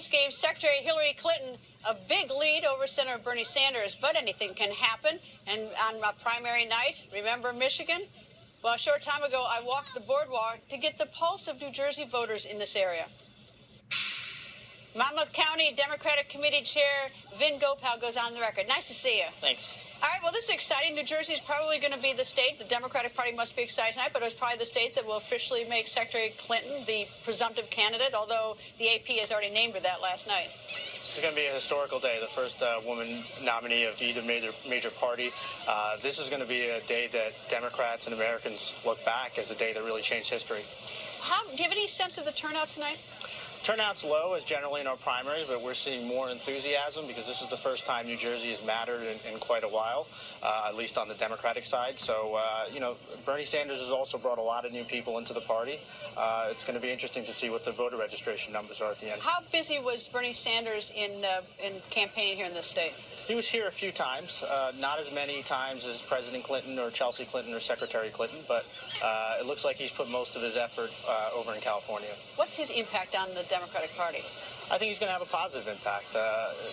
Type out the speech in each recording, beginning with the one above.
polls gave Secretary Hillary Clinton a big lead over Senator Bernie Sanders, but anything can happen. And on primary night, remember Michigan? Well, a short time ago, I walked the boardwalk to get the pulse of New Jersey voters in this area. Monmouth County Democratic Committee Chair Vin Gopal goes on the record. Nice to see you. Thanks. All right, well, this is exciting. New Jersey is probably going to be the state. The Democratic Party must be excited tonight, but it's probably the state that will officially make Secretary Clinton the presumptive candidate, although the AP has already named her that last night. This is going to be a historical day, the first woman nominee of either major party. This is going to be a day that Democrats and Americans look back as a day that really changed history. Do you have any sense of the turnout tonight? Turnout's low, as generally in our primaries, but we're seeing more enthusiasm because this is the first time New Jersey has mattered in quite a while, at least on the Democratic side. So, Bernie Sanders has also brought a lot of new people into the party. It's going to be interesting to see what the voter registration numbers are at the end. How busy was Bernie Sanders in campaigning here in this state? He was here a few times, not as many times as President Clinton or Chelsea Clinton or Secretary Clinton, but it looks like he's put most of his effort over in California. What's his impact on the Democratic Party? I think he's going to have a positive impact.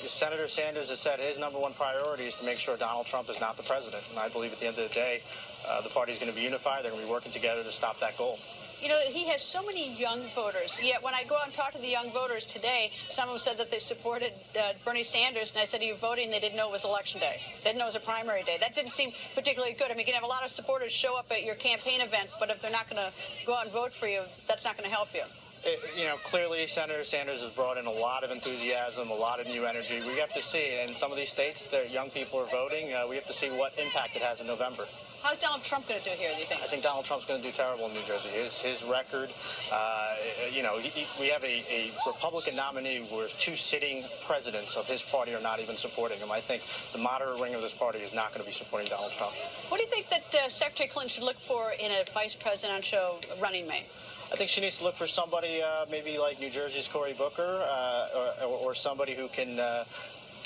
Senator Sanders has said his #1 priority is to make sure Donald Trump is not the president. And I believe at the end of the day, the party is going to be unified. They're going to be working together to stop that goal. You know, he has so many young voters, yet when I go out and talk to the young voters today, some of them said that they supported Bernie Sanders, and I said, are you voting? They didn't know it was Election Day. They didn't know it was a primary day. That didn't seem particularly good. I mean, you can have a lot of supporters show up at your campaign event, but if they're not going to go out and vote for you, that's not going to help you. Clearly Senator Sanders has brought in a lot of enthusiasm, a lot of new energy. We have to see, in some of these states, that young people are voting. We have to see what impact it has in November. How's Donald Trump going to do here, do you think? I think Donald Trump's going to do terrible in New Jersey. His record, we have a Republican nominee where 2 sitting presidents of his party are not even supporting him. I think the moderate wing of this party is not going to be supporting Donald Trump. What do you think that Secretary Clinton should look for in a vice presidential running mate? I think she needs to look for somebody maybe like New Jersey's Cory Booker or somebody who can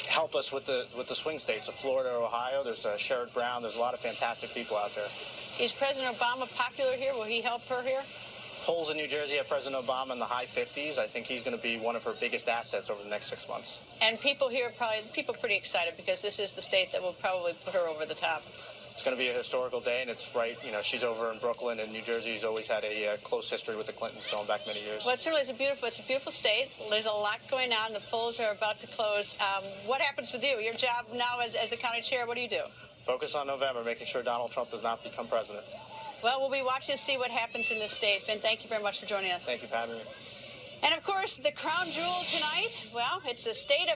help us with the swing states of Florida or Ohio. There's Sherrod Brown. There's a lot of fantastic people out there. Is President Obama popular here? Will he help her here? Polls in New Jersey have President Obama in the high 50s. I think he's going to be one of her biggest assets over the next 6 months. And people here are pretty excited because this is the state that will probably put her over the top. It's going to be a historical day, and it's right. She's over in Brooklyn, and New Jersey's always had a close history with the Clintons going back many years. Well, it certainly is it's a beautiful state. There's a lot going on. The polls are about to close. What happens with you? Your job now as the county chair, what do you do? Focus on November, making sure Donald Trump does not become president. Well, we'll be watching to see what happens in this state. Vin, thank you very much for joining us. Thank you for having me. And, of course, the crown jewel tonight, well, it's the state of